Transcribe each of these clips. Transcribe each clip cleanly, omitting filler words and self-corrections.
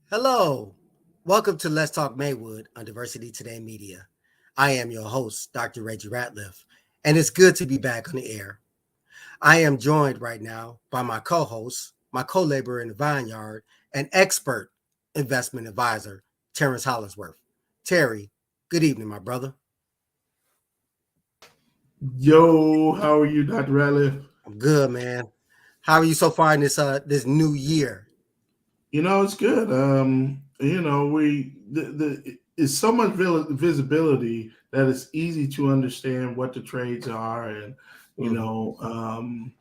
Hello. Welcome to Let's Talk Maywood on Diversity Today Media. I am your host, Dr. Reggie Ratliff, and it's good to be back on the air. I am joined right now by my co-host, my co-laborer in the vineyard, and expert investment advisor, Terrence Hollingsworth. Terry, good evening, my brother. Yo, how are you, Dr. Ratliff? I'm good, man. How are you so far in this new year? It's good. We it's so much visibility that it's easy to understand what the trades are and Mhm.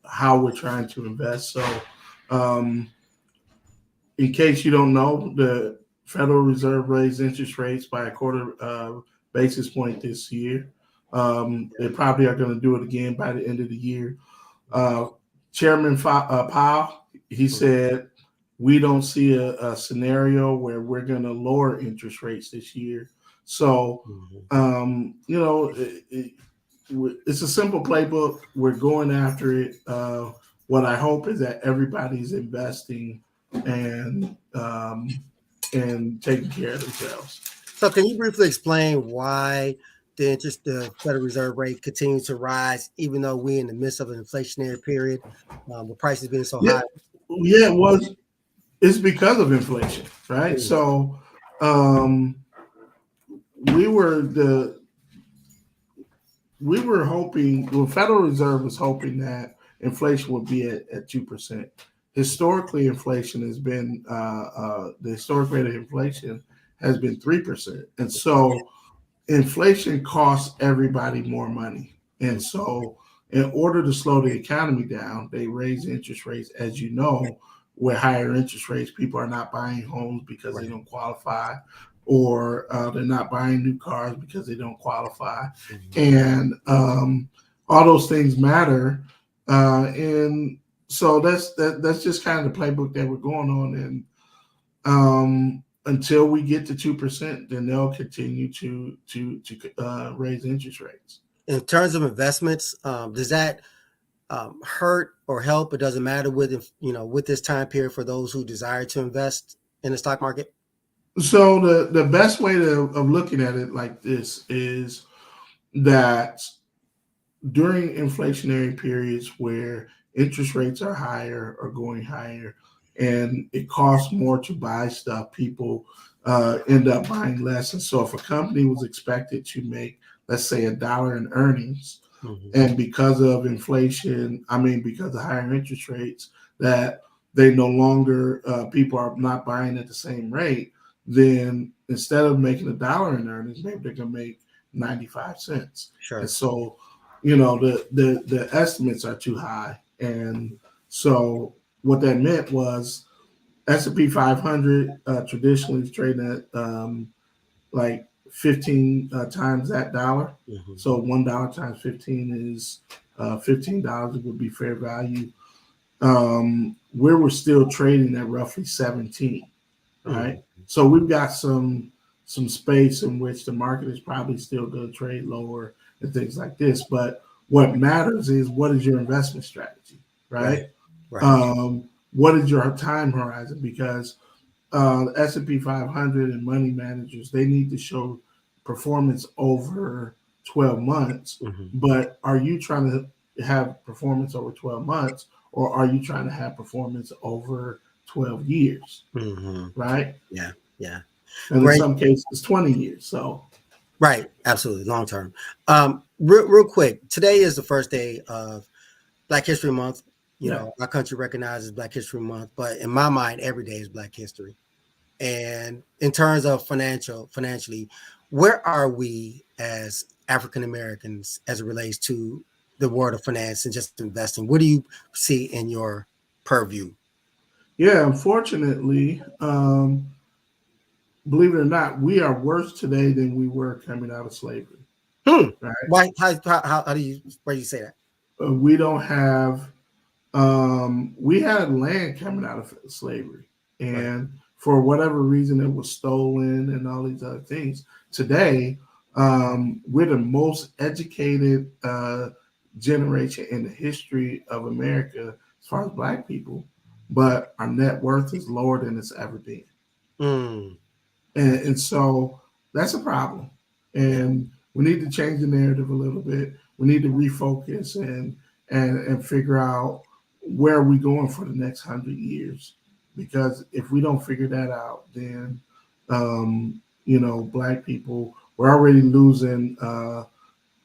how we're trying to invest. So, um, in case you don't know, the Federal Reserve raised interest rates by a quarter basis point this year. They probably are going to do it again by the end of the year. Uh, Chairman Powell, he said, we don't see a scenario where we're going to lower interest rates this year. So, Mhm. it's a simple playbook. We're going after it. What I hope is that everybody's investing and and taking care of themselves. So can you briefly explain why the Federal Reserve rate continues to rise, even though we're in the midst of an inflationary period, with prices being so Yeah, high? yeah, it was. It's because of inflation, right? Mm. So, um, we were the we were hoping, the Federal Reserve was hoping that inflation would be at 2%. Historically, inflation has been the historic rate of inflation has been 3%, and so inflation costs everybody more money. And Mm. so, in order to slow the economy down, they raise interest rates. As you know, with higher interest rates, people are not buying homes because they Right. don't qualify, or they're not buying new cars because they don't qualify. Mhm. And all those things matter. And so that's just kind of the playbook that we're going on. And until we get to 2%, then they'll continue to raise interest rates. In terms of investments, does that hurt or help? It doesn't matter with this time period for those who desire to invest in the stock market. So the best way of looking at it like this is that during inflationary periods where interest rates are higher or going higher, and it costs more to buy stuff, people end up buying less. And so, if a company was expected to make, let's say, $1 in earnings, Hmm. and because of inflation, I mean, because of higher interest rates, that they no longer people are not buying at the same rate, then instead of making $1 in earnings, maybe they can make 95 cents. And Sure. so, the estimates are too high, and so what that meant was S&P 500 traditionally is trading at like 15 times that dollar. Hmm. So $1 times 15 is $15. It would be fair value. We were still trading at roughly 17, right? Hmm. So we've got some space in which the market is probably still going to trade lower and things like this. But what matters is, what is your investment strategy, Right. right? Right. What is your time horizon? Because the S&P 500 and money managers, they need to show performance over 12 months. Hmm. But are you trying to have performance over 12 months, or are you trying to have performance over 12 years, Hmm. right? Yeah. Yeah. And in Great. some cases, 20 years. So, Right, absolutely, long term. Real quick, today is the first day of Black History Month. yeah. Our country recognizes Black History Month, but in my mind, every day is Black History. And in terms of financially, where are we as African Americans as it relates to the world of finance and just investing? What do you see in your purview? Yeah, unfortunately, believe it or not, we are worse today than we were coming out of slavery, Hmm. right? Why? How do you where do you say that? We don't have we had land coming out of slavery, Right. and for whatever reason, it was stolen and all these other things. Today, we're the most educated generation in the history of America as far as Black people. but our net worth is lower than it's ever been. Mm, And so that's a problem. yeah. And we need to change the narrative a little bit. We need to refocus and figure out where are we going for the next 100 years. Because if we don't figure that out, then black people, we're already losing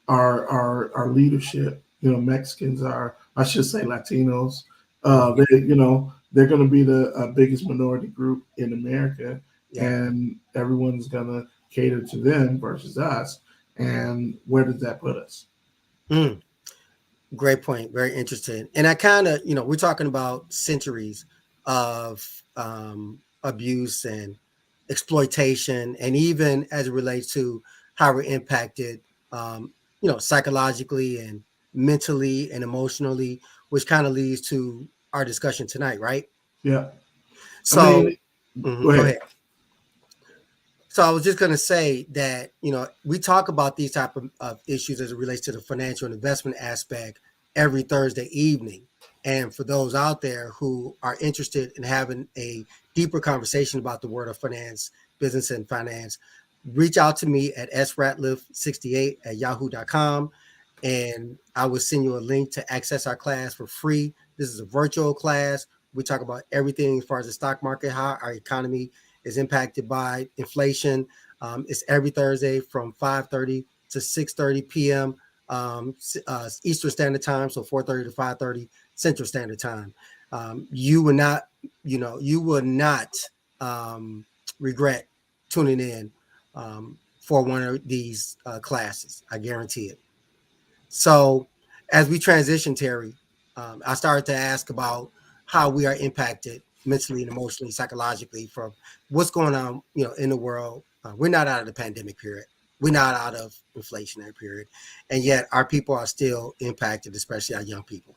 our leadership. Mexicans are, I should say, Latinos. Mhm. They're going to be the biggest minority group in America, Yeah. and everyone's going to cater to them versus us. And where does that put us? Mm, great point. Very interesting. And I kind of, we're talking about centuries of abuse and exploitation, and even as it relates to how we're impacted, psychologically and mentally and emotionally, which kind of leads to our discussion tonight, right? Yeah, I So, mean, go go ahead. ahead. So I was just going to say that we talk about these type of issues as it relates to the financial and investment aspect every Thursday evening. And for those out there who are interested in having a deeper conversation about the world of finance, business, and finance, reach out to me at sratliff68@yahoo.com, and I will send you a link to access our class for free. This is a virtual class. We talk about everything as far as the stock market, how our economy is impacted by inflation. It's every Thursday from 5:30 to 6:30 p.m. Eastern Standard Time, so 4:30 to 5:30 Central Standard Time. You will not, you will not regret tuning in for one of these classes. I guarantee it. So, as we transition, Terry, I started to ask about how we are impacted mentally and emotionally, psychologically from what's going on, in the world. We're not out of the pandemic period. We're not out of inflationary period, and yet our people are still impacted, especially our young people.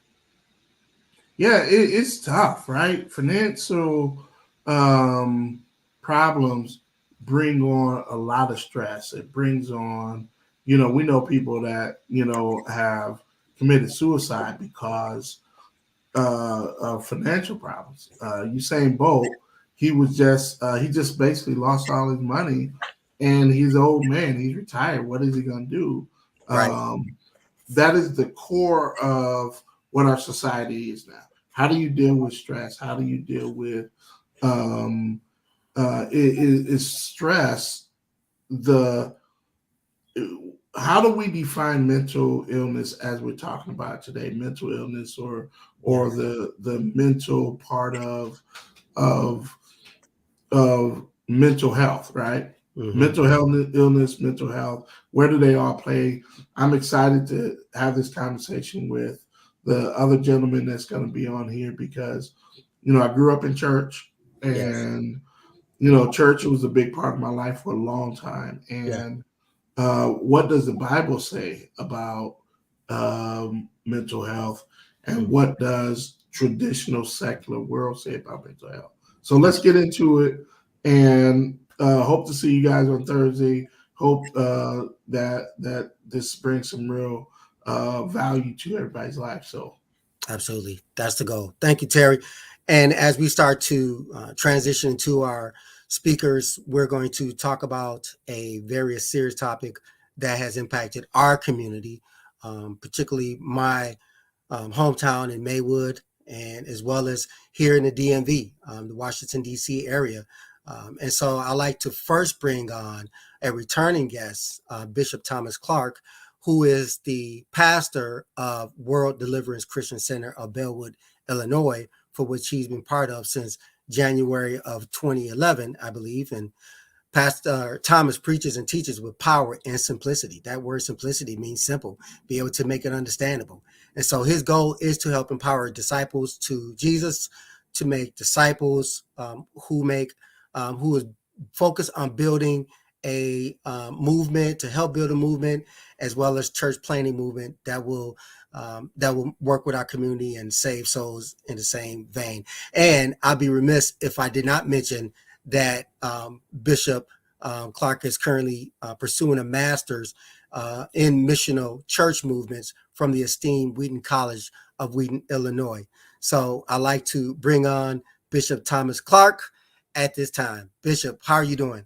Yeah, it's tough, right? Financial um, problems bring on a lot of stress. It brings on, we know people that have committed suicide because of financial problems. Usain Bolt, he just basically lost all his money, and he's an old man. He's retired. What is he gonna do? Right. Um, that is the core of what our society is now. How do you deal with stress? How do you deal with um, is stress the how do we define mental illness as we're talking about today? Mental illness or Yes. the mental part of of mental health, right? Mm-hmm. Mental health, illness, mental health. Where do they all play? I'm excited to have this conversation with the other gentleman that's going to be on here because, I grew up in church, Yes. and church was a big part of my life for a long time. Yeah. And what does the Bible say about mental health, and Mm. what does traditional secular world say about mental health? So let's Absolutely. get into it, and hope to see you guys on Thursday. Hope that this brings some real value to everybody's life. So Absolutely. That's the goal. Thank you, Terry. And as we start to transition to our speakers, we're going to talk about a very serious topic that has impacted our community, particularly my hometown in Maywood, and as well as here in the DMV, the Washington, D.C. area. And so I like to first bring on a returning guest, Bishop Thomas Clark, who is the pastor of World Deliverance Christian Center of Bellwood, Illinois, for which he's been part of since January of 2011, I believe. And Pastor Thomas preaches and teaches with power and simplicity. That word simplicity means simple, be able to make it understandable. And so his goal is to help empower disciples to Jesus, to make disciples who is focused on building a movement, to help build a movement, as well as church planting movement that will work with our community and save souls in the same vein. And I'd be remiss if I did not mention that Bishop Clark is currently pursuing a master's in missional church movements from the esteemed Wheaton College of Wheaton, Illinois. So I like to bring on Bishop Thomas Clark at this time. Bishop, how are you doing?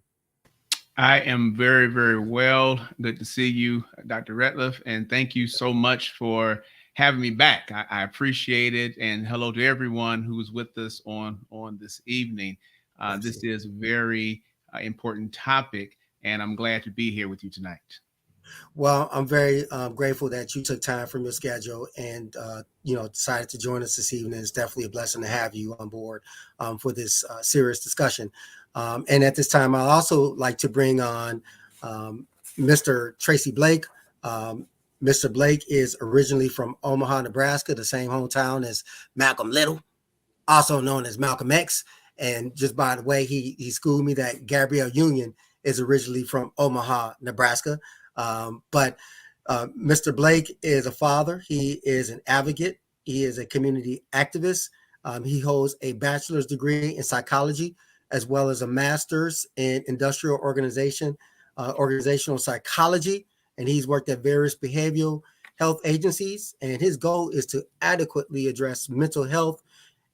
I am very, very well. Good to see you, Dr. Ratliff, and thank you so much for having me back. I appreciate it, and hello to everyone who's with us on this evening. This Absolutely. is a very important topic, and I'm glad to be here with you tonight. Well, I'm very grateful that you took time from your schedule and decided to join us this evening. It's definitely a blessing to have you on board for this serious discussion. And at this time, I also like to bring on um, Mr. Tracy Blake. Um, Mr. Blake is originally from Omaha, Nebraska, the same hometown as Malcolm Little, also known as Malcolm X. And just by the way, he schooled me that Gabrielle Union is originally from Omaha, Nebraska. But Mr. Blake is a father. He is an advocate. He is a community activist. He holds a bachelor's degree in psychology, as well as a master's in industrial organizational psychology. And he's worked at various behavioral health agencies. And his goal is to adequately address mental health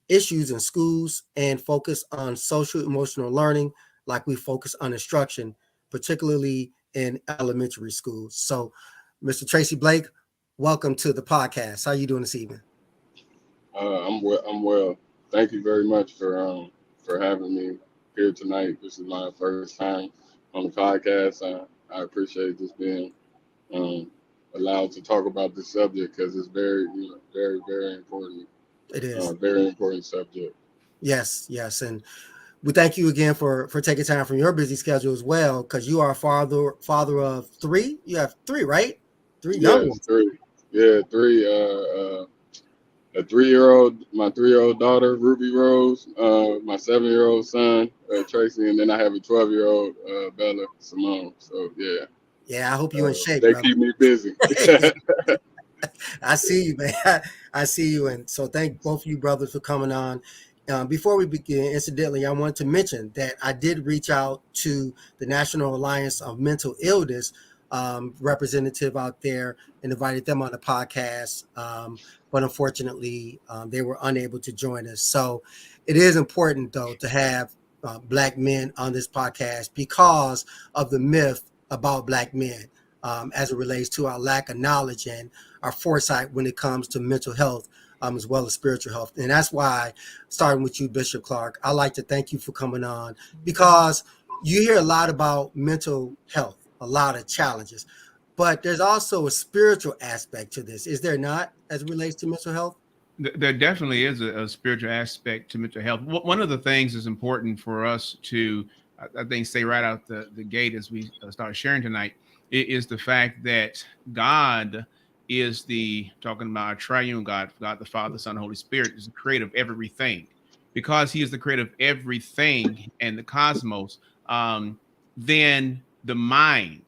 issues in schools and focus on social emotional learning like we focus on instruction, particularly in elementary schools. So, Mr. Tracy Blake, welcome to the podcast. How are you doing this evening? I'm well. I'm well. Thank you very much for having me here tonight. This is my first time on the podcast. I appreciate just being um, allowed to talk about this subject because it's very, very, very important. It is. Very important subject. Yes, yes. And we thank you again for taking time from your busy schedule as well, because you are a father of three. You have three, right? Three young Yes, ones. three. Yeah, three. A 3-year-old, my 3-year-old daughter Ruby Rose, my 7-year-old son Tracy, and then I have a 12-year-old Bella Simone. So yeah, Yeah, I hope you in shape, they brother. keep me busy. I see you, man. I see you. And so thank both of you brothers for coming on. Before we begin, incidentally, I want to mention that I did reach out to the National Alliance of Mental Illness representative out there and invited them on the podcast. But unfortunately, they were unable to join us. So it is important, though, to have Black men on this podcast because of the myth about Black men as it relates to our lack of knowledge and our foresight when it comes to mental health as well as spiritual health. And that's why, starting with you, Bishop Clark, I like to thank you for coming on because you hear a lot about mental health, a lot of challenges, but there's also a spiritual aspect to this. Is there not, as it relates to mental health? There definitely is a spiritual aspect to mental health. One of the things is important for us to, I think, say right out the gate as we start sharing tonight is the fact that God is talking about our triune God, God the Father, Son, Holy Spirit, is the creator of everything. Because he is the creator of everything and the cosmos, then the mind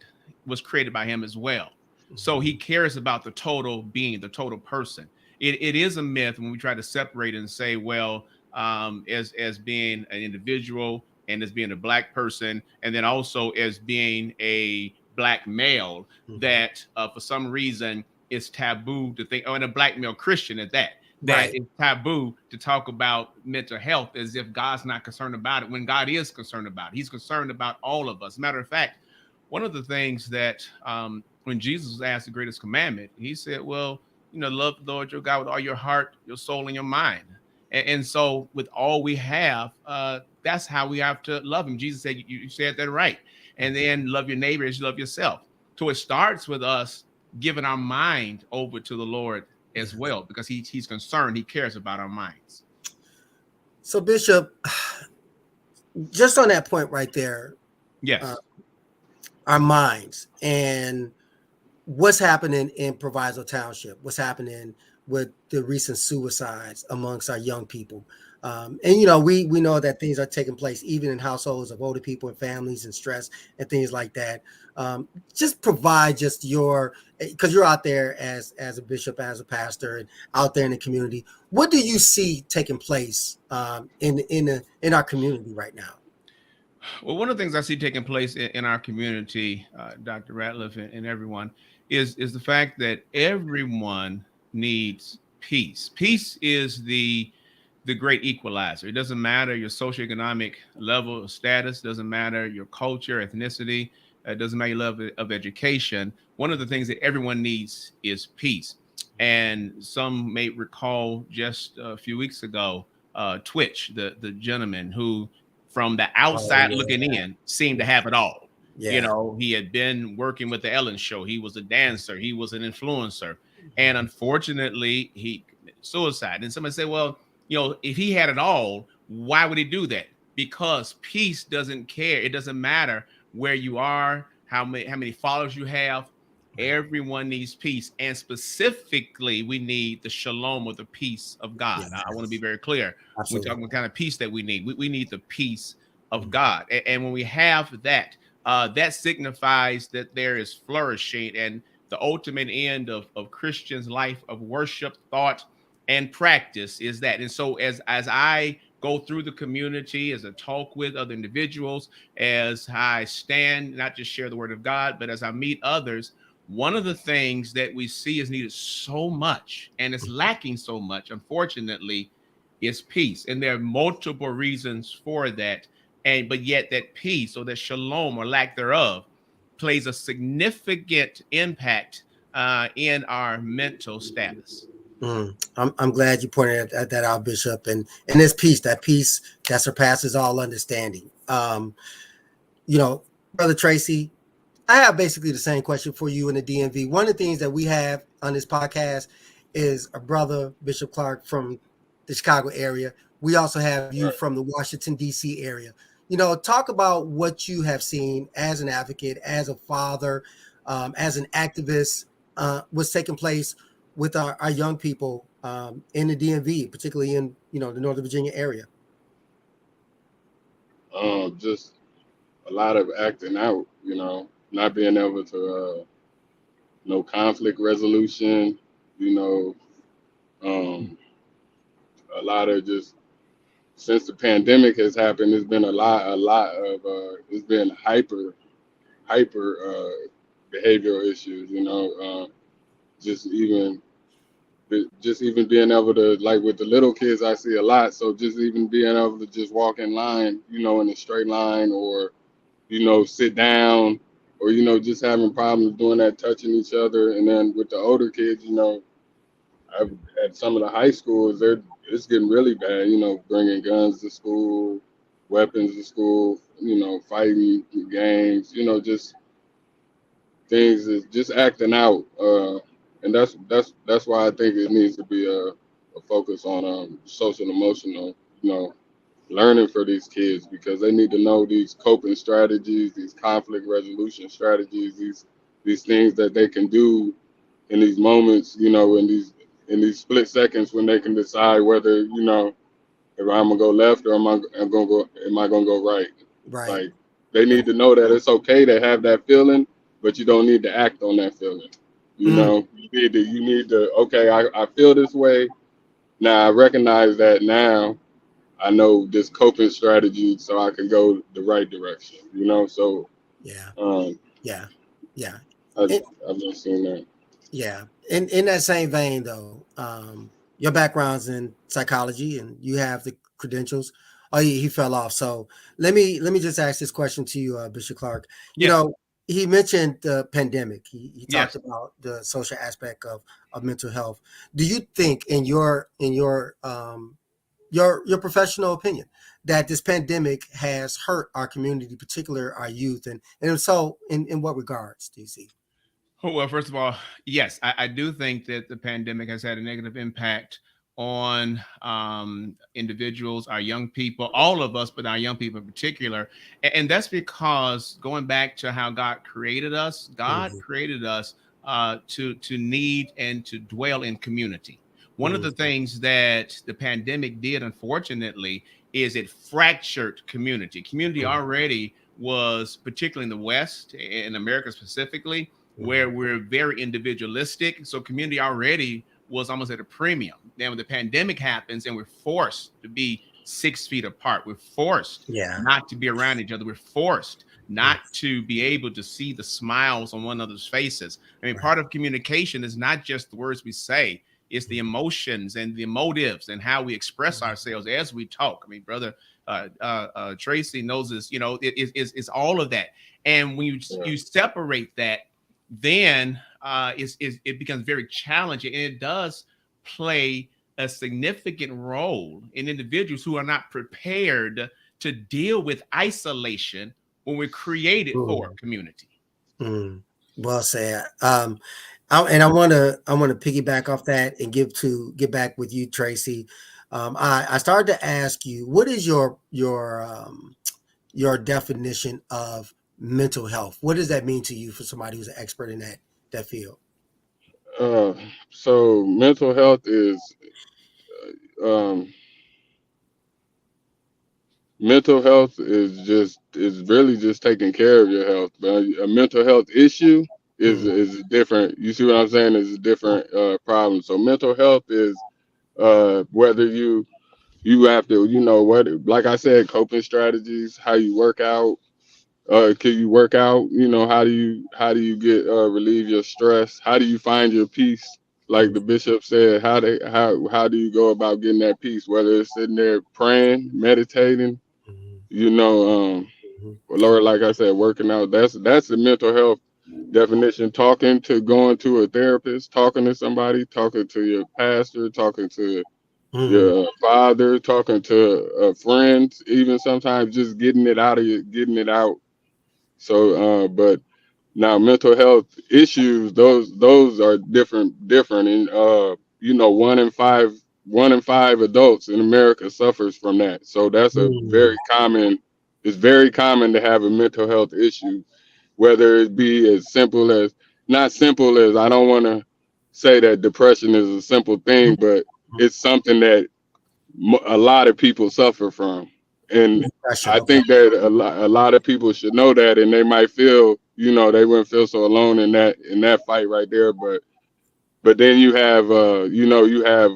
was created by him as well. So he cares about the total being, the total person. It is a myth when we try to separate and say, well, as being an individual and as being a Black person, and then also as being a Black male, Mm-hmm. that for some reason it's taboo to think, oh, and a Black male Christian at that, that Right. it's taboo to talk about mental health as if God's not concerned about it when God is concerned about it. He's concerned about all of us. Matter of fact, one of the things that when Jesus was asked the greatest commandment, he said, well, love the Lord your God with all your heart, your soul, and your mind. And so, with all we have, that's how we have to love Him. Jesus said, "You said that right." And then love your neighbor as you love yourself. So it starts with us giving our mind over to the Lord as Yes. well, because He's concerned. He cares about our minds. So, Bishop, just on that point right there, uh, Yes. our minds and what's happening in Proviso Township, what's happening with the recent suicides amongst our young people. And we know that things are taking place even in households of older people and families and stress and things like that. Just provide just your, because you're out there as a bishop, as a pastor, and out there in the community. What do you see taking place in our community right now? Well, one of the things I see taking place in our community, Dr. Ratliff and everyone, is the fact that everyone needs peace. Peace is the great equalizer. It doesn't matter your socioeconomic level of status, doesn't matter your culture, ethnicity, it doesn't matter your level of education. One of the things that everyone needs is peace. And some may recall just a few weeks ago, Twitch, the gentleman who, from the outside looking in, seemed to have it all. You know, he had been working with the Ellen Show. He was a dancer. He was an influencer. And unfortunately, he committed suicide. And somebody said, well, you know, if he had it all, why would he do that? Because peace doesn't care. It doesn't matter where you are, how many followers you have. Everyone needs peace. And specifically, we need the shalom or the peace of God. Yes. I want to be very clear. Absolutely. We're talking about the kind of peace that we need. We need the peace of God. And when we have that, that signifies that there is flourishing, and the ultimate end of Christians' life of worship, thought, and practice is that. And so as I go through the community, as I talk with other individuals, as I stand, not just share the word of God, but as I meet others, one of the things that we see is needed so much and is lacking so much, unfortunately, is peace. And there are multiple reasons for that. But yet that peace, or that shalom or lack thereof, plays a significant impact in our mental status. I'm glad you pointed that out, Bishop. And this peace, that surpasses all understanding. You know, Brother Tracy, I have basically the same question for you in the DMV. One of the things that we have on this podcast is a brother, Bishop Clark, from the Chicago area. We also have you from the Washington, D.C. area. You know, talk about what you have seen as an advocate, as a father, as an activist, what's taking place with our young people in the DMV, particularly in, you know, the Northern Virginia area. Just a lot of acting out, you know, not being able to no conflict resolution, you know, a lot of just, since the pandemic has happened, there's been a lot of it's been hyper behavioral issues, you know, just even being able to, like with the little kids, I see a lot. So just even being able to just walk in line, you know, in a straight line, or, you know, sit down, or, you know, just having problems doing that, touching each other. And then with the older kids, you know, at some of the high schools, it's getting really bad, you know, bringing guns to school, weapons to school, you know, fighting games, you know, just things is just acting out. And that's why I think it needs to be a focus on social and emotional, you know, learning for these kids, because they need to know these coping strategies, these conflict resolution strategies, these things that they can do in these moments, you know, in these split seconds when they can decide whether, you know, if I'm gonna go left or am I gonna go right? Right. Like, they need to know that it's okay to have that feeling, but you don't need to act on that feeling. You know, you need to, okay, I feel this way. Now I recognize that now I know this coping strategy, so I can go the right direction, you know? So yeah. I've been seeing that. Yeah. In that same vein though, your background's in psychology and you have the credentials. Oh, he fell off. So let me just ask this question to you, Bishop Clark. You know, he mentioned the pandemic. He talked about the social aspect of mental health. Do you think, in your professional opinion, that this pandemic has hurt our community, particularly our youth, and so in what regards do you see? Well, first of all, yes, I do think that the pandemic has had a negative impact on individuals, our young people, all of us, but our young people in particular. And that's because, going back to how God created us, created us to need and to dwell in community. One of the things that the pandemic did, unfortunately, is it fractured community. Community already was, particularly in the West, in America specifically, where we're very individualistic. So community already was almost at a premium. Then when the pandemic happens and we're forced to be 6 feet apart, we're forced not to be around each other. We're forced not to be able to see the smiles on one another's faces. I mean, part of communication is not just the words we say. It's the emotions and the motives and how we express ourselves as we talk. I mean, brother Tracy knows this. You know, it's all of that. And when you separate that, then it becomes very challenging, and it does play a significant role in individuals who are not prepared to deal with isolation when we're created for community. Well said. I want to piggyback off that and get back with you, Tracy. I started to ask you, what is your definition of mental health? What does that mean to you for somebody who's an expert in that field? So mental health um, is really just taking care of your health. But a mental health issue is different. You see what I'm saying? Is a different problem. So mental health is whether you have to, what, like I said, coping strategies, how you work out. Can you work out? How do you get relieve your stress? How do you find your peace? Like the bishop said, how do you go about getting that peace? Whether it's sitting there praying, meditating, Lord, like I said, working out. That's the mental health definition. Going to a therapist, talking to somebody, talking to your pastor, talking to your father, talking to friends, even sometimes just getting it out of you, getting it out. So, but now mental health issues, those are different, and one in five adults in America suffers from that. So that's a very common. It's very common to have a mental health issue, whether it be as simple as not simple as I don't want to say that depression is a simple thing, but it's something that a lot of people suffer from, and I think that a lot of people should know that, and they might feel, they wouldn't feel so alone in that fight right there. But then you have you have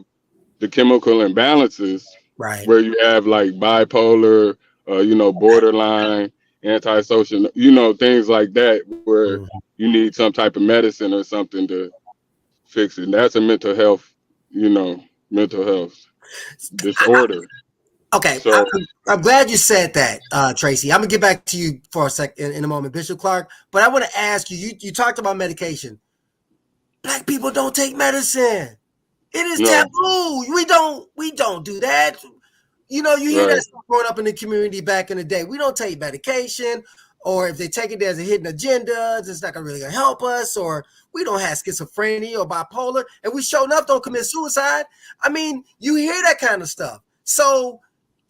the chemical imbalances, Right. where you have like bipolar, borderline, antisocial, things like that, where you need some type of medicine or something to fix it. And that's a mental health disorder. Okay, So I'm glad you said that, Tracy. I'm gonna get back to you for a sec in a moment, Bishop Clark. But I want to ask you. You talked about medication. Black people don't take medicine. It is taboo. We don't do that. You hear that stuff growing up in the community back in the day. We don't take medication, or if they take it, there's a hidden agenda. It's not really gonna help us, or we don't have schizophrenia or bipolar, and we sure enough don't commit suicide. I mean, you hear that kind of stuff. So,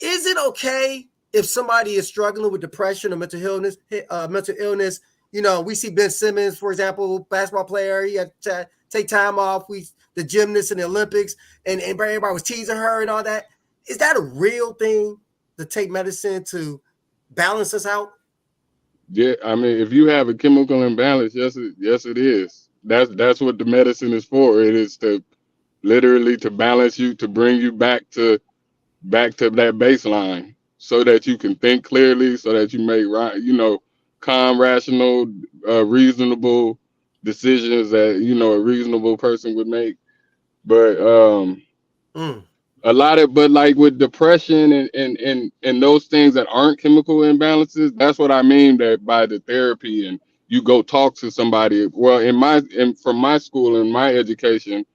is it okay if somebody is struggling with depression or mental illness? We see Ben Simmons, for example, basketball player. He had to take time off. The gymnast in the Olympics, and everybody was teasing her and all that. Is that a real thing to take medicine to balance us out? yeah, I mean, if you have a chemical imbalance, yes, it is. That's what the medicine is for. It is to literally to balance you, to bring you back to that baseline, so that you can think clearly, so that you make calm, rational, reasonable decisions that a reasonable person would make. But but like with depression and those things that aren't chemical imbalances, that's what I mean that by the therapy, and you go talk to somebody. Well, from my school and my education,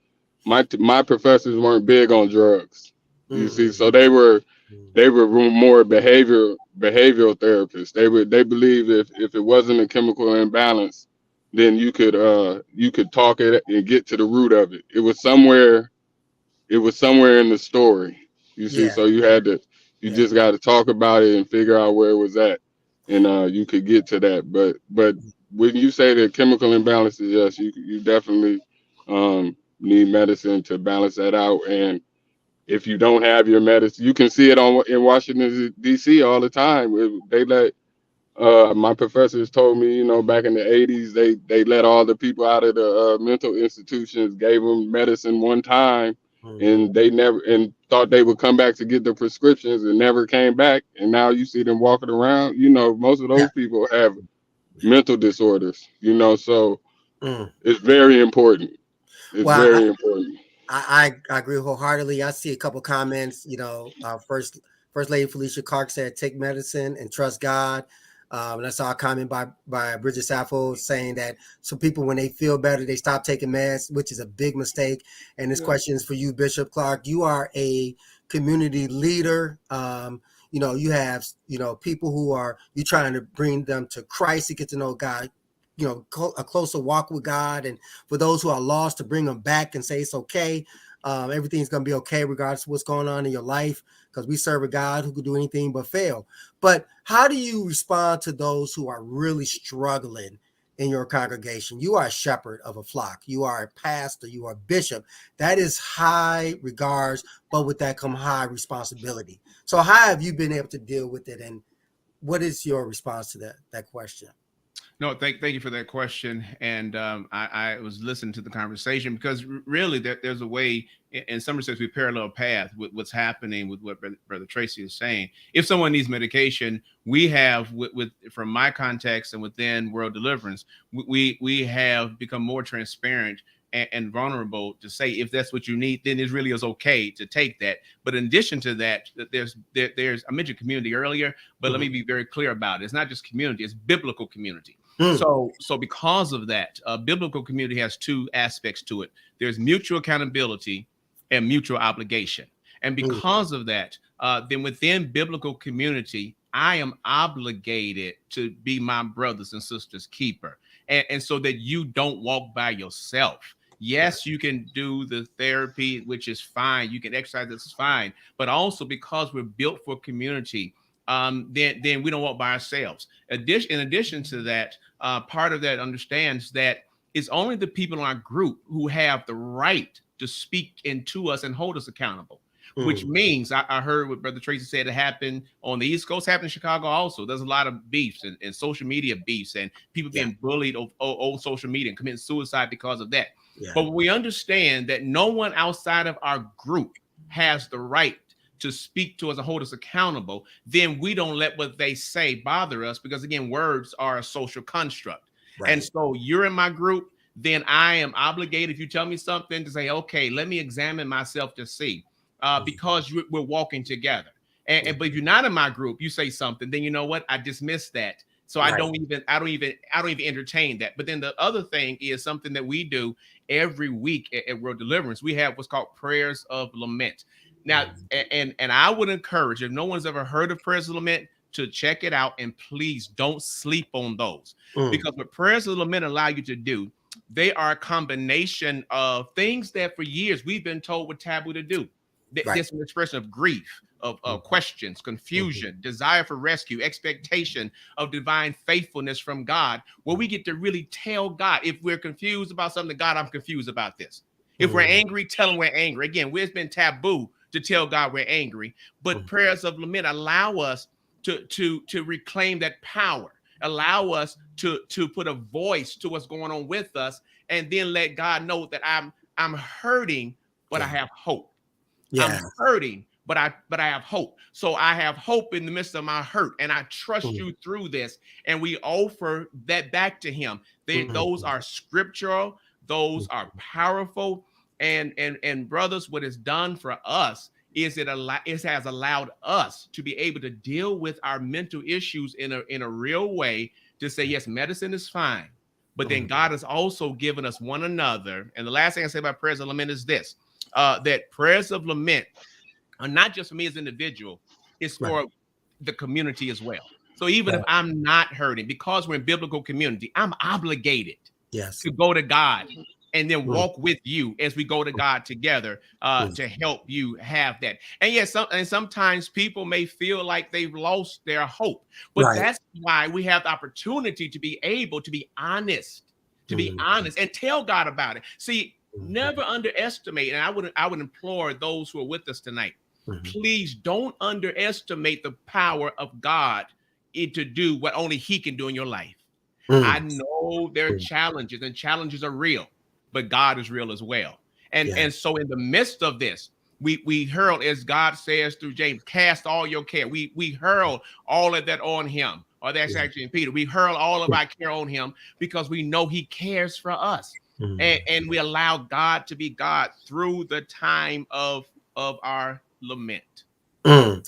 my professors weren't big on drugs. You see, so they were more behavioral therapists. They believed if it wasn't a chemical imbalance, then you could talk it and get to the root of it. It was somewhere in the story. You see, so you just got to talk about it and figure out where it was at, and you could get to that. But when you say the chemical imbalances, yes, you definitely need medicine to balance that out. And if you don't have your medicine, you can see it in Washington D.C. all the time. They let my professors told me, back in the 80s, they let all the people out of the mental institutions, gave them medicine one time, and they never and thought they would come back to get the prescriptions and never came back. And now you see them walking around. Most of those people have mental disorders. So it's very important. It's very important. I agree wholeheartedly. I see a couple comments. First Lady Felicia Clark said, "Take medicine and trust God." And I saw a comment by Bridget Sappho saying that some people, when they feel better, they stop taking meds, which is a big mistake. And this Yeah. question is for you, Bishop Clark. You are a community leader. You have people who are you trying to bring them to Christ to get to know God. A closer walk with God, and for those who are lost, to bring them back and say it's okay. Everything's going to be okay regardless of what's going on in your life, because we serve a God who could do anything but fail. But how do you respond to those who are really struggling in your congregation? You are a shepherd of a flock. You are a pastor. You are a bishop. That is high regards, but with that come high responsibility. So how have you been able to deal with it, and what is your response to that question? No, thank you for that question. And I was listening to the conversation because really there's a way, in some respects, we parallel path with what's happening with what Brother Tracy is saying. If someone needs medication, we have, with from my context and within World Deliverance, we have become more transparent and vulnerable to say, if that's what you need, then it really is okay to take that. But in addition to that, there's I mentioned community earlier, but let me be very clear about it. It's not just community, it's biblical community. So because of that, biblical community has two aspects to it. There's mutual accountability and mutual obligation. And because of that, then within biblical community, I am obligated to be my brothers and sisters' keeper. And so that you don't walk by yourself. Yes, you can do the therapy, which is fine. You can exercise, this is fine. But also because we're built for community, then we don't walk by ourselves. In addition to that, part of that understands that it's only the people in our group who have the right to speak into us and hold us accountable. Which means I heard what Brother Tracy said, it happened on the East Coast, happened in Chicago also. There's a lot of beefs and social media beefs and people being bullied on social media and committing suicide because of that. Yeah. But we understand that no one outside of our group has the right to speak to us and hold us accountable. Then we don't let what they say bother us, because again, words are a social construct. Right. And so you're in my group, then I am obligated, if you tell me something, to say, okay, let me examine myself to see. Because we're walking together. But if you're not in my group, you say something, then you know what? I dismiss that. So right. I don't even entertain that. But then the other thing is something that we do every week at World Deliverance. We have what's called prayers of lament. Now, and I would encourage, if no one's ever heard of prayers of lament, to check it out, and please don't sleep on those. Because what prayers of lament allow you to do, they are a combination of things that for years we've been told were taboo to do. There's an expression of grief, of questions, confusion, desire for rescue, expectation of divine faithfulness from God, where we get to really tell God, if we're confused about something, God, I'm confused about this. If we're angry, tell him we're angry. Again, it's been taboo to tell God we're angry, but prayers of lament allow us to reclaim that power, allow us to put a voice to what's going on with us, and then let God know that I'm hurting, but I have hope. I'm hurting, but I have hope. So I have hope in the midst of my hurt, and I trust you through this. And we offer that back to him. Those are scriptural, those are powerful. And brothers, what it's done for us is it has allowed us to be able to deal with our mental issues in a real way, to say, yes, medicine is fine, but then God has also given us one another. And the last thing I say about prayers of lament is this. That prayers of lament are not just for me as an individual, it's for the community as well. So even if I'm not hurting, because we're in biblical community, I'm obligated to go to God and then walk with you as we go to God together to help you have that. And yes, sometimes people may feel like they've lost their hope, but that's why we have the opportunity to be able to be honest, and tell God about it. See, never underestimate, and I would implore those who are with us tonight, please don't underestimate the power of God to do what only he can do in your life. I know there are challenges, and challenges are real, but God is real as well. And so in the midst of this, we hurl, as God says through James, cast all your care. We hurl all of that on him, or that's actually in Peter. We hurl all of our care on him because we know he cares for us. and we allow God to be God through the time of our lament. Mm.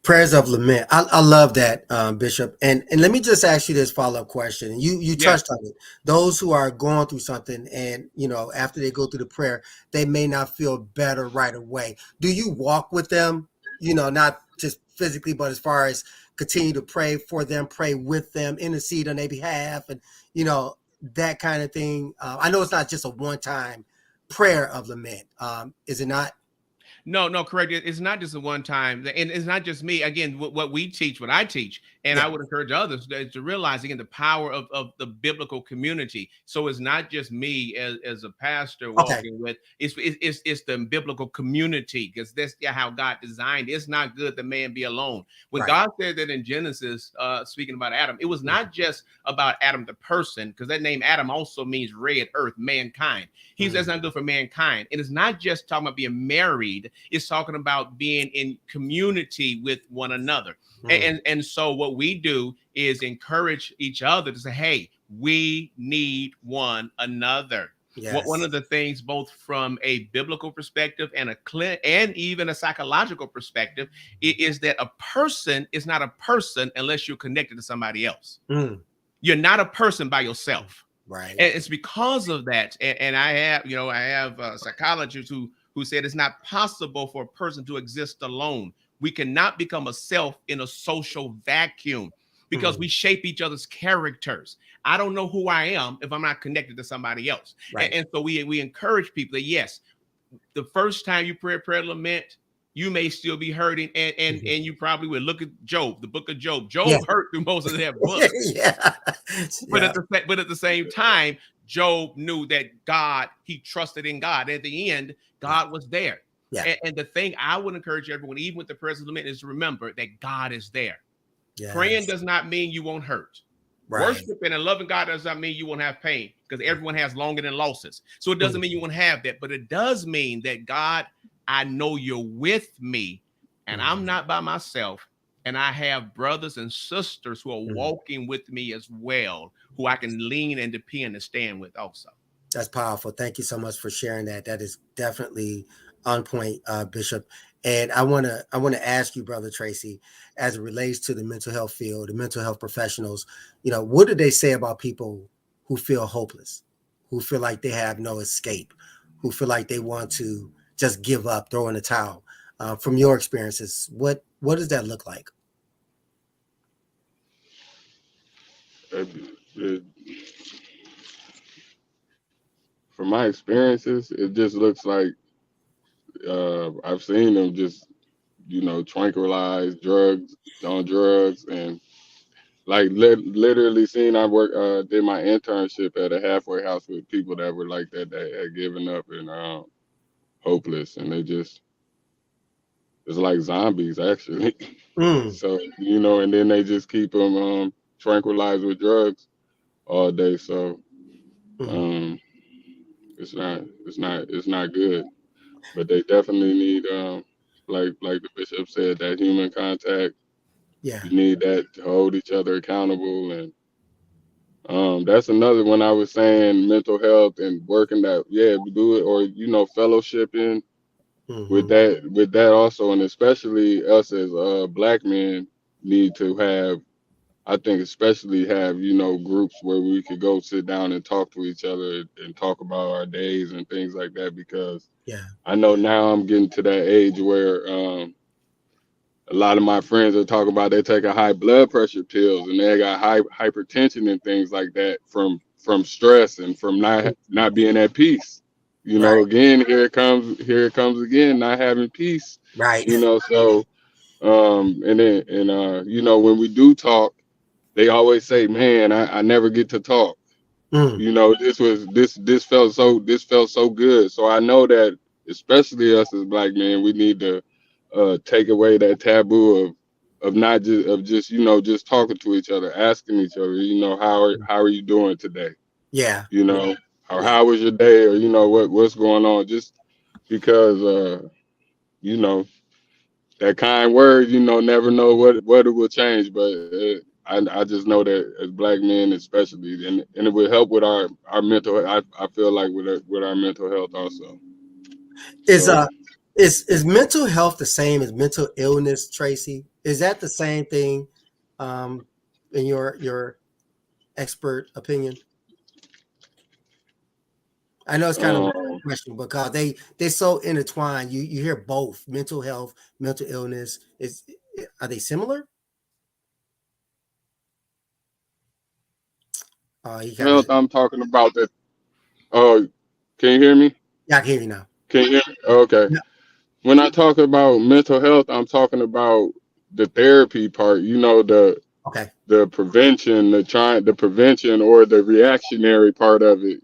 Prayers of lament. I love that, Bishop. And let me just ask you this follow-up question. You Yeah. touched on it. Those who are going through something, and after they go through the prayer, they may not feel better right away. Do you walk with them? Not just physically, but as far as continue to pray for them, pray with them, intercede on their behalf, and that kind of thing. I know it's not just a one-time prayer of lament. Is it not? No, no, correct. It's not just a one time, and it's not just me. Again, what we teach, what I teach, and Yeah. I would encourage others to realize again the power of the biblical community. So it's not just me as a pastor Okay. walking with. It's the biblical community, because that's how God designed it. It's not good that man be alone. When Right. God said that in Genesis, speaking about Adam, it was not just about Adam the person, because that name Adam also means red earth, mankind. That's not good for mankind. And it's not just talking about being married. It's talking about being in community with one another. And so what we do is encourage each other to say, hey, we need one another. One Yes. of the things, both from a biblical perspective and and even a psychological perspective, is that a person is not a person unless you're connected to somebody else. You're not a person by yourself. Right. And it's because of that. And I have psychologists who said it's not possible for a person to exist alone. We cannot become a self in a social vacuum, because we shape each other's characters. I don't know who I am if I'm not connected to somebody else. Right. And so we encourage people that, yes, the first time you pray a prayer of lament, you may still be hurting, and you probably will. Look at Job, the book of Job. Job hurt through most of that book. Yeah. But at the same time, Job knew that God, he trusted in God. At the end, God was there. Yeah. And the thing I would encourage everyone, even with the prayers of lament, is to remember that God is there. Yes. Praying does not mean you won't hurt. Right. Worshiping and loving God does not mean you won't have pain, because everyone has longing and losses. So it doesn't mean you won't have that, but it does mean that, God, I know you're with me, and I'm not by myself. And I have brothers and sisters who are walking with me as well, who I can lean and depend and stand with also. That's powerful. Thank you so much for sharing that. That is definitely on point, Bishop. And I want to ask you, Brother Tracy, as it relates to the mental health field, the mental health professionals, what do they say about people who feel hopeless, who feel like they have no escape, who feel like they want to just give up, throw in the towel? From your experiences, what does that look like? From my experiences, it just looks like I've seen them just, tranquilize, on drugs, and like literally seen. I did my internship at a halfway house with people that were like that had given up and hopeless, and it's like zombies actually. So and then they just keep them tranquilized with drugs all day. So it's not good. But they definitely need like the bishop said, that human contact. Yeah. You need that to hold each other accountable. And that's another one. I was saying mental health and working that, do it, or fellowshipping with that also. And especially us as black men need to have, I think, especially have groups where we could go sit down and talk to each other and talk about our days and things like that, because I know now I'm getting to that age where a lot of my friends are talking about they taking high blood pressure pills, and they got hypertension and things like that from stress and from not being at peace. Again, here it comes again, not having peace. Right. So when we do talk, they always say, man, I never get to talk. This felt so good. So I know that especially us as black men, we need to take away that taboo of not just just talking to each other, asking each other, how are you doing today? Yeah. Or how was your day, or what's going on? Just because that kind word, never know what it will change, but I just know that as black men, especially, and it would help with our mental. I feel like with our mental health also. Is So is mental health the same as mental illness, Tracy? Is that the same thing, um, in your expert opinion? I know it's kind of a um, question because they so intertwined. You hear both mental health, mental illness. Is Are they similar? You kind of health. I'm talking about that. Oh, can you hear me? yeah, I can hear you now. Can you hear me? Okay. Yeah. When I talk about mental health, I'm talking about the therapy part. Okay. The prevention, the prevention or the reactionary part of it.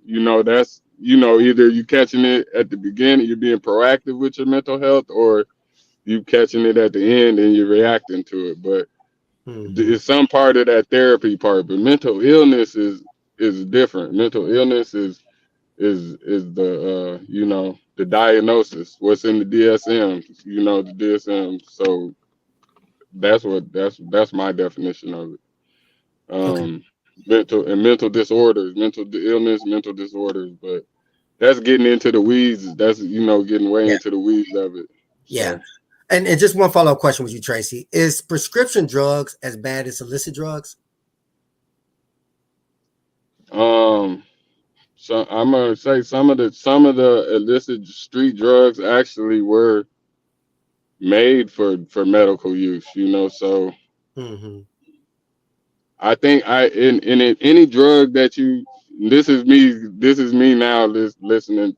That's either you catching it at the beginning, you're being proactive with your mental health, or you catching it at the end and you're reacting to it. But Hmm. it's some part of that therapy part. But mental illness is different. Mental illness is the the diagnosis, what's in the DSM, the DSM. So that's my definition of it. Okay. Mental disorders, illness, mental disorders, but that's getting into the weeds. That's getting way Yeah. into the weeds of it. Yeah. So And just one follow up question with you, Tracy: is prescription drugs as bad as illicit drugs? um so I'm gonna say some of the illicit street drugs actually were made for medical use, so Hmm. I think any drug that you this is me now listening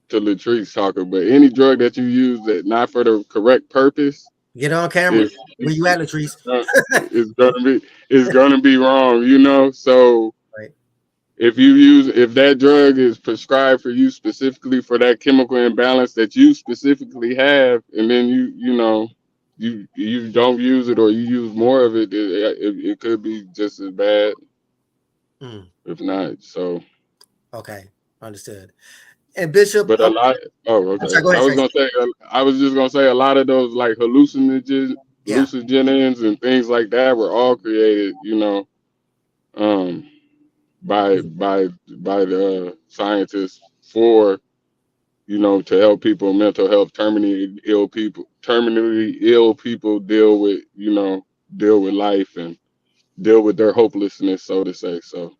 to Latrice talking, but any drug that you use that not for the correct purpose Get on camera. is Where you at, Latrice? is gonna be wrong, So Right. if that drug is prescribed for you specifically for that chemical imbalance that you specifically have, and then you don't use it or you use more of it, it could be just as bad, Mm, if not. So, okay. Understood. And Bishop, but a lot. Oh, I'm sorry. okay. Go ahead, Tracy. I was just gonna say a lot of those like Yeah. hallucinogens and things like that were all created, um, by the scientists for to help people mental health, terminally ill people deal with life and deal with their hopelessness, so to say. So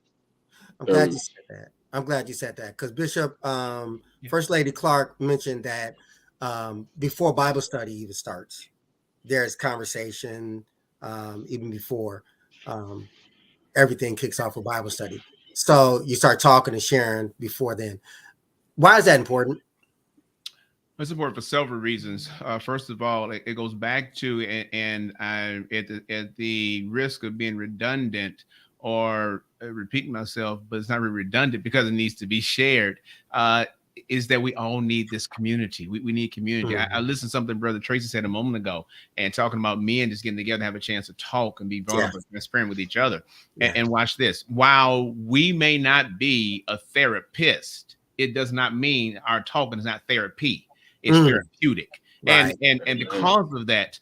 I'm that glad you was said that. I'm glad you said that because Bishop, Yeah. First Lady Clark mentioned that before Bible study even starts, there's conversation even before um, everything kicks off with Bible study. So you start talking and sharing before then. Why is that important? It's important for several reasons. First of all, it goes back to, and I, at the risk of being redundant or repeating myself, but it's not really redundant because it needs to be shared. Is that we all need this community. We need community. I Mhm. listened to something Brother Tracy said a moment ago, and talking about men just getting together, have a chance to talk and be Yeah. vulnerable, and transparent with each other. And, Yeah. and watch this. While we may not be a therapist, it does not mean our talking is not therapy. It's Mm, therapeutic. And right. and and because of that,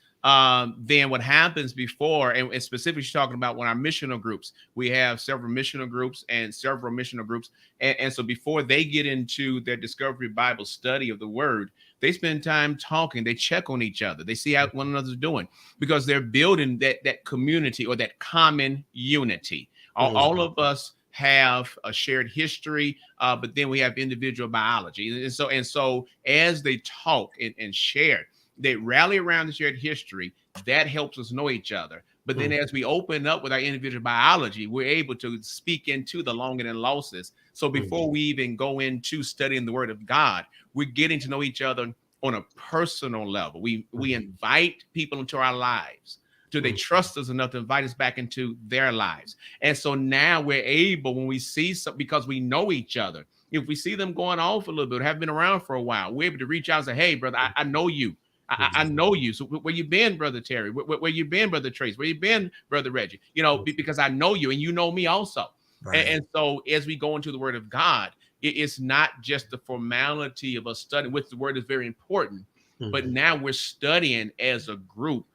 then what happens before, and specifically she's talking about when our missional groups, we have several missional groups and several missional groups. And so before they get into their discovery Bible study of the word, they spend time talking, they check on each other, they see how one another's doing, because they're building that community or that common unity. All Mhm. of us have a shared history, but then we have individual biology. And so as they talk and share, they rally around the shared history. That helps us know each other. But then Mm, as we open up with our individual biology, we're able to speak into the longing and losses. So mm, before we even go into studying the word of God, we're getting to know each other on a personal level. We mm, invite people into our lives. Do they mm, trust us enough to invite us back into their lives? And so now we're able, when we see some, because we know each other, if we see them going off a little bit, have been around for a while, we're able to reach out and say, "Hey, brother, I know you. I mm. know you. So where you been, brother Terry? Where you been, brother Trace? Where you been, brother Reggie? Because I know you and you know me also." And, Right. and so as we go into the Word of God, it's not just the formality of us studying, which the Word is very important, but Mhm. now we're studying as a group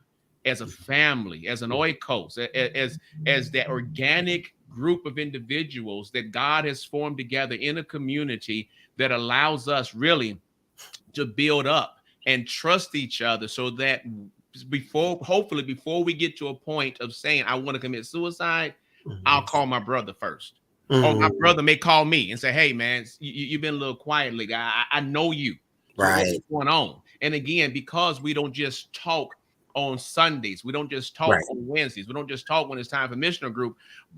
as a family, as an oikos, as that organic group of individuals that God has formed together in a community that allows us really to build up and trust each other, so that hopefully before we get to a point of saying I want to commit suicide, I'll call my brother first. Or my brother may call me and say, hey man, you've been a little quiet lately. I know you. So what's going on? And again, because we don't just talk on Sundays, we don't just talk on Wednesdays, we don't just talk when it's time for missional group,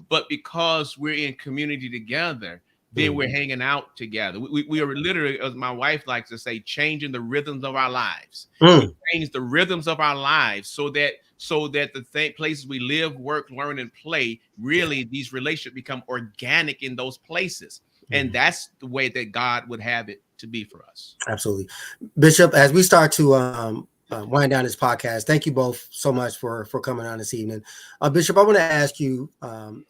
but because we're in community together, then we're hanging out together. We are literally, as my wife likes to say, changing the rhythms of our lives. We change the rhythms of our lives so that the places we live, work, learn, and play, really these relationships become organic in those places. And that's the way that God would have it to be for us. Absolutely. Bishop, as we start to wind down this podcast, thank you both so much for coming on this evening. Bishop, I want to ask you,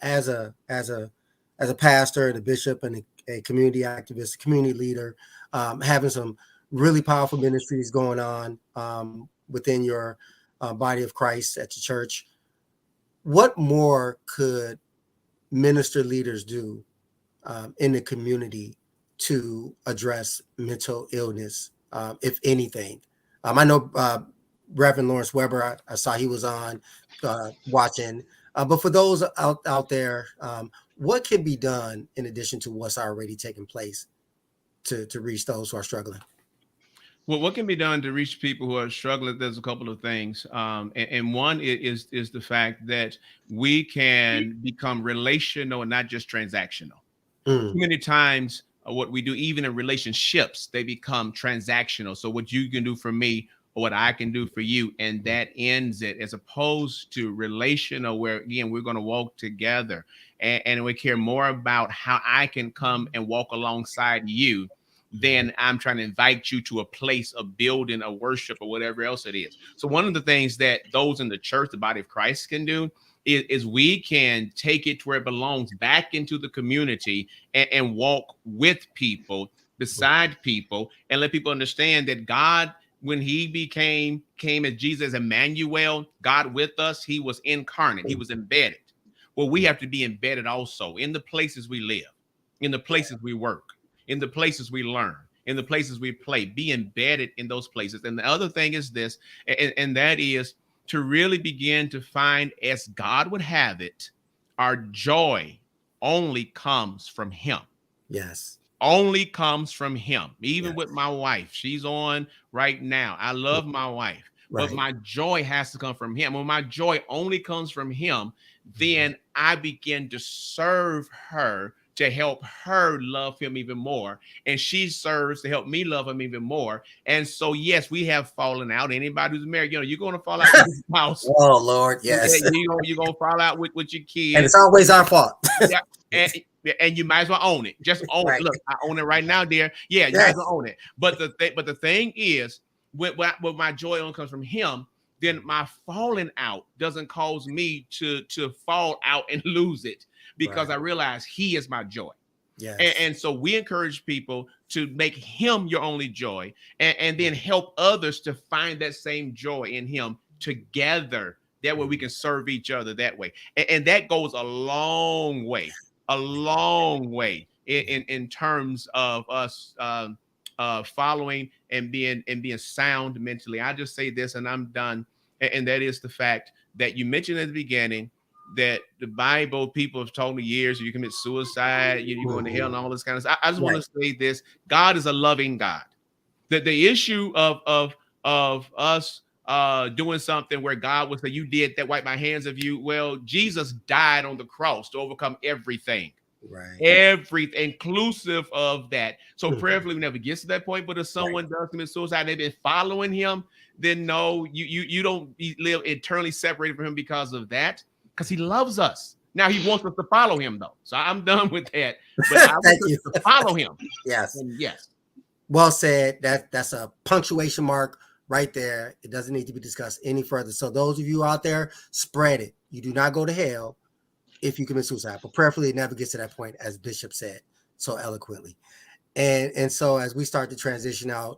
as a pastor and a bishop and a community activist, a community leader, having some really powerful ministries going on within your body of Christ at the church, what more could minister leaders do in the community to address mental illness, if anything? I know Reverend Lawrence Weber, I saw he was on watching, but for those out there, what can be done in addition to what's already taking place to reach those who are struggling? Well, what can be done to reach people who are struggling? There's a couple of things. And one is the fact that we can become relational and not just transactional. Too many times what we do, even in relationships, they become transactional. So what you can do for me or what I can do for you, and that ends it, as opposed to relational, where again, we're going to walk together and we care more about how I can come and walk alongside you than I'm trying to invite you to a place of building a worship or whatever else it is. So one of the things that those in the church, the body of Christ, can do is we can take it to where it belongs, back into the community, and walk with people, beside people, and let people understand that God, when he came as Jesus, Emmanuel, God with us, he was incarnate, he was embedded. Well, we have to be embedded also in the places we live, in the places we work, in the places we learn, in the places we play. Be embedded in those places. And the other thing is this, and that is to really begin to find, as God would have it, our joy only comes from him. Yes. Only comes from him. Even with my wife, she's on right now. I love my wife, but my joy has to come from him. When my joy only comes from him, then I begin to serve her to help her love him even more. And she serves to help me love him even more. And so, yes, we have fallen out. Anybody who's married, you're going to fall out with your spouse. Oh, Lord, yes. You're going to fall out with your kids. And it's always our fault. And you might as well own it. Just own it. Look, I own it right now, dear. Yeah, you might as well own it. But the thing is, when my joy only comes from him, then my falling out doesn't cause me to fall out and lose it, because I realize he is my joy. Yes. And so we encourage people to make him your only joy, and then help others to find that same joy in him together. That way we can serve each other that way. And that goes a long way in terms of us following and being sound mentally. I just say this and I'm done. And that is the fact that you mentioned at the beginning that the Bible, people have told me years, you commit suicide, you're going to hell and all this kind of stuff. I just want to say this: God is a loving God. That the issue of us doing something where God would say, you did that, wipe my hands of you. Well, Jesus died on the cross to overcome everything. Everything, inclusive of that. So prayerfully, we never gets to that point. But if someone does commit suicide and they've been following him, then no, you don't live eternally separated from him because of that, because he loves us. Now he wants us to follow him, though. So I'm done with that. But I want us to follow him. Yes. And yes. Well said. That's a punctuation mark right there. It doesn't need to be discussed any further. So those of you out there, spread it. You do not go to hell if you commit suicide, but prayerfully it never gets to that point, as Bishop said so eloquently. And so as we start to transition out,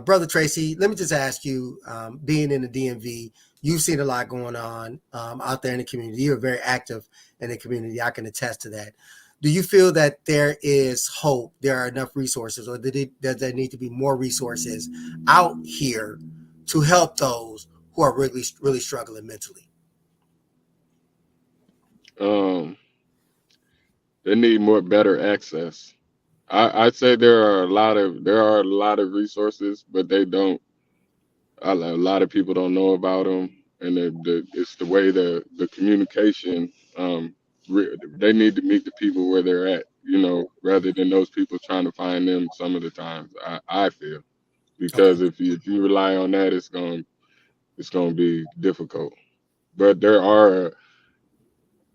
Brother Tracy, let me just ask you, being in the DMV, You've seen a lot going on out there in the community. You're very active in the community. I can attest to that. Do you feel that there is hope? There are enough resources, or does there need to be more resources out here to help those who are really, really struggling mentally? Um, they need more better access. I'd say there are a lot of resources, but they don't. A lot of people don't know about them, and it's the way the communication. They need to meet the people where they're at, rather than those people trying to find them. Some of the times, I feel, Okay. because if you rely on that, it's going to be difficult. But there are,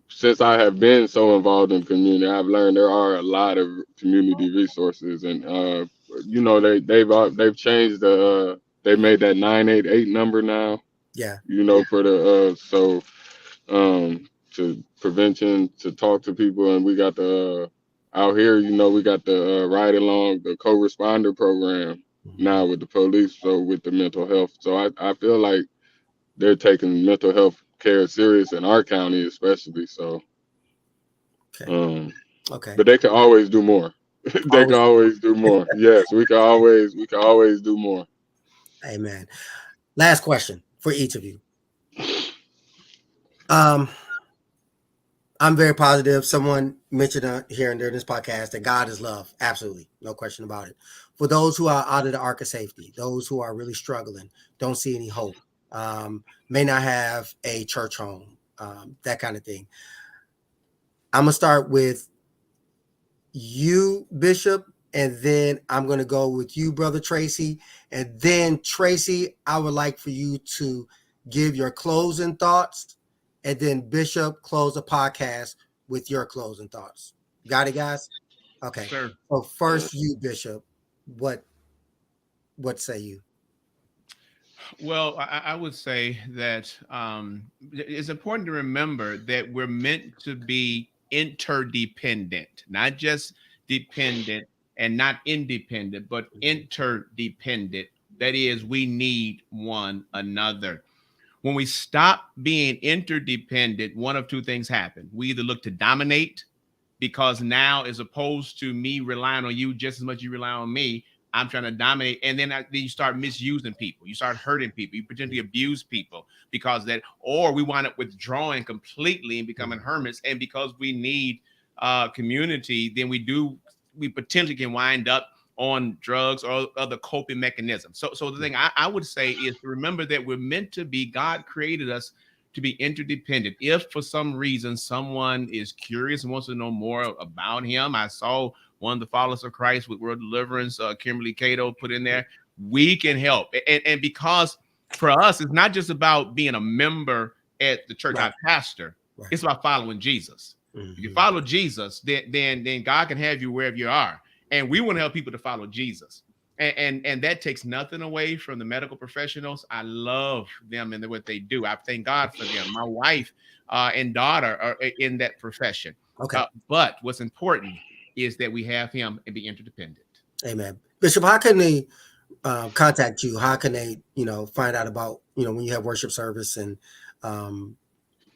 since I have been so involved in community, I've learned there are a lot of community resources, and they've changed they made that 988 number now, Yeah. for the to prevention, to talk to people. And we got the out here, we got the ride along, the co-responder program Mhm. now with the police, so with the mental health. So I feel like they're taking mental health care serious in our county, especially. So, Okay. um, Okay. but they can always do more. They can Always. always do more. Yes, we can always do more. Amen. Last question for each of you. Um, I'm very positive. Someone mentioned here and during this podcast that God is love. Absolutely. No question about it. For those who are out of the ark of safety, those who are really struggling, don't see any hope, may not have a church home, that kind of thing. I'm going to start with you, Bishop, and then I'm going to go with you, Brother Tracy. And then, Tracy, I would like for you to give your closing thoughts, and then Bishop close the podcast with your closing thoughts. Got it, guys? Okay. Sir. So first, you, Bishop, what what say you? Well, I would say that it's important to remember that we're meant to be interdependent, not just dependent and not independent, but interdependent. That is, we need one another. When we stop being interdependent, one of two things happen. We either look to dominate, because now, as opposed to me relying on you just as much as you rely on me, I'm trying to dominate. And then you start misusing people. You start hurting people. You potentially abuse people because that, or we wind up withdrawing completely and becoming hermits. And because we need community, then we potentially can wind up on drugs or other coping mechanisms. So the thing I would say is to remember that we're meant to be, God created us to be interdependent. If for some reason someone is curious and wants to know more about him, I saw one of the followers of Christ with World Deliverance, Kimberly Cato, put in there. We can help, and because for us, it's not just about being a member at the church, Right. our pastor. Right. It's about following Jesus. If you Mhm. follow Jesus, then God can have you wherever you are, and we want to help people to follow Jesus. And that takes nothing away from the medical professionals. I love them and what they do. I thank God for them. My wife and daughter are in that profession. Okay. But what's important is that we have him and be interdependent. Amen. Bishop, how can they contact you? How can they, find out about, when you have worship service and um,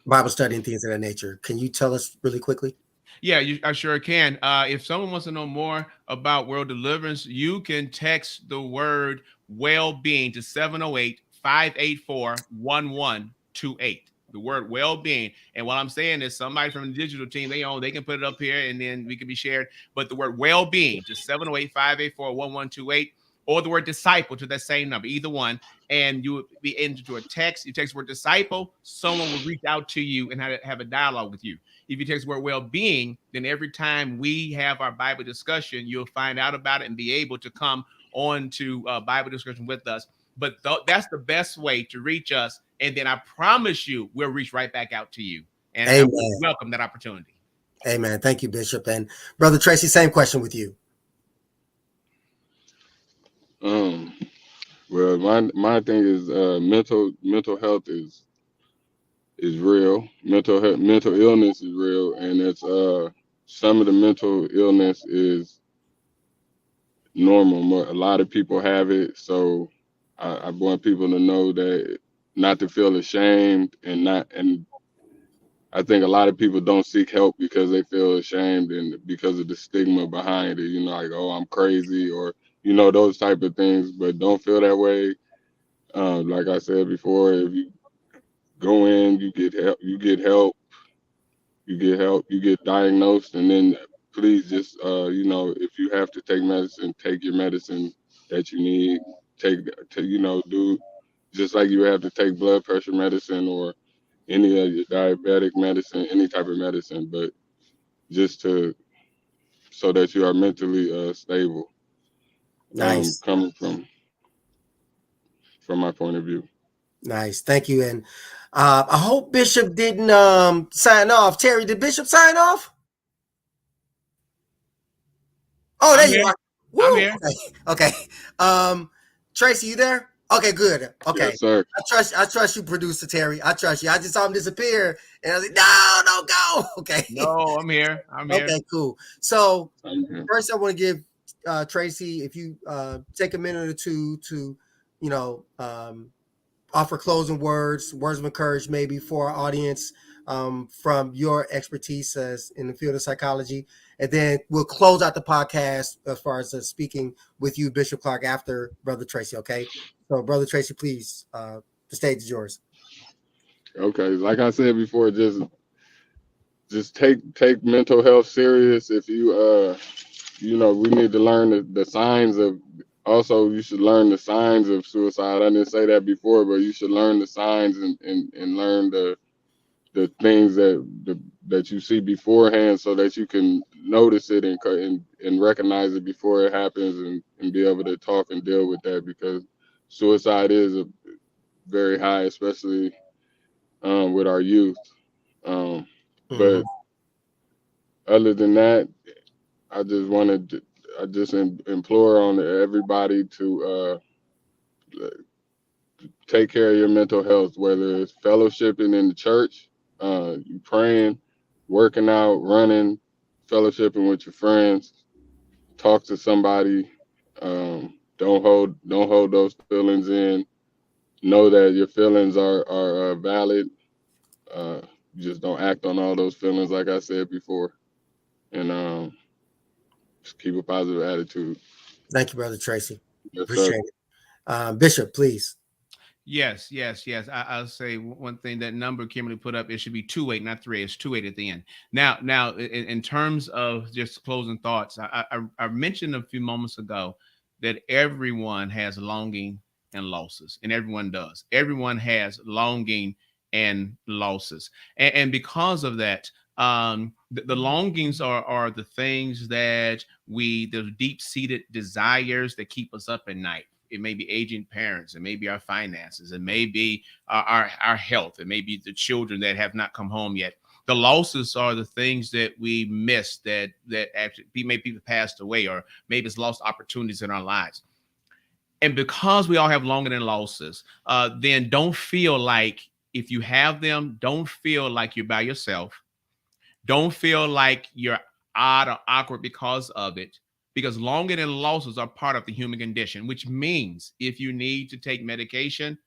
Bible study and things of that nature? Can you tell us really quickly? Yeah, I sure can. If someone wants to know more about World Deliverance, you can text the word well-being to 708-584-1128. The word well-being. And what I'm saying is somebody from the digital team, they can put it up here and then we can be shared. But the word well-being to 708-584-1128, or the word disciple to that same number, either one. And you would be into a text. You text the word disciple, someone will reach out to you and have a dialogue with you. If you text the word well-being, then every time we have our Bible discussion, you'll find out about it and be able to come on to Bible discussion with us. But that's the best way to reach us. And then I promise you, we'll reach right back out to you. And I would welcome that opportunity. Amen. Thank you, Bishop. And Brother Tracy, same question with you. Well, my thing is mental health is real. Mental illness is real, and it's some of the mental illness is normal. A lot of people have it, so I want people to know that not to feel ashamed and I think a lot of people don't seek help because they feel ashamed and because of the stigma behind it, like, oh, I'm crazy, or those type of things. But don't feel that way. Like I said before, if you go in, you get help, you get diagnosed, and then please just if you have to take medicine, take your medicine that you need. Do just like you have to take blood pressure medicine or any of your diabetic medicine, any type of medicine, but just so that you are mentally stable. Nice. Coming from my point of view. Nice. Thank you. And I hope Bishop didn't sign off. Terry, did Bishop sign off? Oh, I'm there you here. are. I'm Woo. here. Okay. Tracy, you there? Okay, good. Okay. Yes, sir. I trust you, producer Terry. I trust you. I just saw him disappear and I was like, no, don't go. Okay. No, I'm here. I'm here. Okay, cool. So I'm here. first I want to give Tracy, if you take a minute or two to, offer closing words of encouragement maybe for our audience from your expertise as in the field of psychology. And then we'll close out the podcast as far as speaking with you, Bishop Clark, after Brother Tracy, okay? So, Brother Tracy, please, the stage is yours. Okay, like I said before, just take mental health serious. If you we need to learn the signs of. Also, you should learn the signs of suicide. I didn't say that before, but you should learn the signs and learn the things that you see beforehand, so that you can notice it and recognize it before it happens, and be able to talk and deal with that, because suicide is a very high, especially with our youth. But other than that, I just wanted to, I just implore on everybody to take care of your mental health, whether it's fellowshipping in the church, praying, working out, running, fellowshipping with your friends, talk to somebody. Don't hold those feelings in. Know that your feelings are valid. You just don't act on all those feelings, like I said before, and just keep a positive attitude. Thank you, Brother Tracy. Yes, sir. Appreciate it. Bishop, please. Yes. I'll say one thing. That number Kimberly put up, it should be 28, not 3. It's 28 at the end. Now, in terms of just closing thoughts, I mentioned a few moments ago that everyone has longing and losses, and everyone does. Everyone has longing and losses, and because of that, the longings are the things that the deep-seated desires that keep us up at night. It may be aging parents, it may be our finances, it may be our health, it may be the children that have not come home yet. The losses are the things that we missed, that actually maybe people passed away, or maybe it's lost opportunities in our lives. And because we all have longing and losses, then don't feel like, if you have them, don't feel like you're by yourself. Don't feel like you're odd or awkward because of it, because longing and losses are part of the human condition, which means if you need to take medication,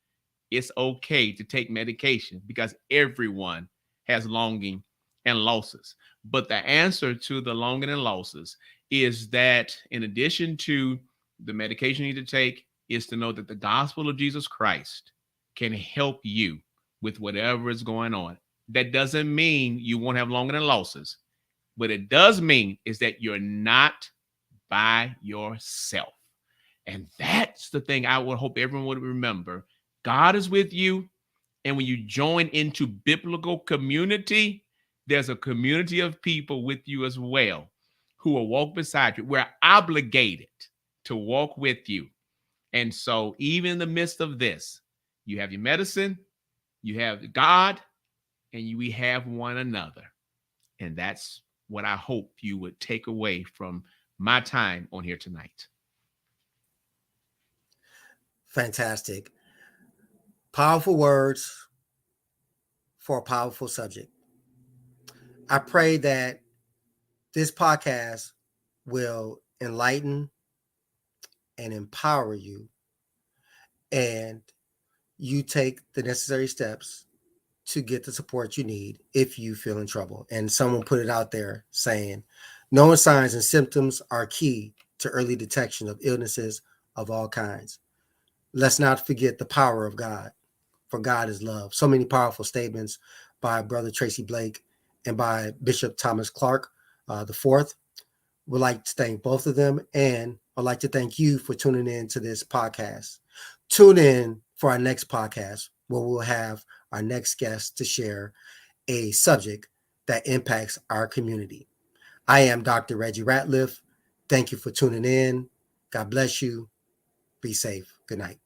it's okay to take medication, because everyone has longing and losses. But the answer to the longing and losses is that, in addition to the medication you need to take, is to know that the gospel of Jesus Christ can help you with whatever is going on. That doesn't mean you won't have longing and losses. What it does mean is that you're not by yourself. And that's the thing I would hope everyone would remember. God is with you. And when you join into biblical community, there's a community of people with you as well who will walk beside you. We're obligated to walk with you. And so even in the midst of this, you have your medicine, you have God, and we have one another. And that's what I hope you would take away from my time on here tonight. Fantastic. Powerful words for a powerful subject. I pray that this podcast will enlighten and empower you, and you take the necessary steps to get the support you need if you feel in trouble. And someone put it out there saying, knowing signs and symptoms are key to early detection of illnesses of all kinds. Let's not forget the power of God, for God is love. So many powerful statements by Brother Tracy Blake and by Bishop Thomas Clark the fourth. Would like to thank both of them, and I'd like to thank you for tuning in to this podcast. Tune in for our next podcast where we'll have our next guest to share a subject that impacts our community. I am Dr. Reggie Ratliff. Thank you for tuning in. God bless you. Be safe. Good night.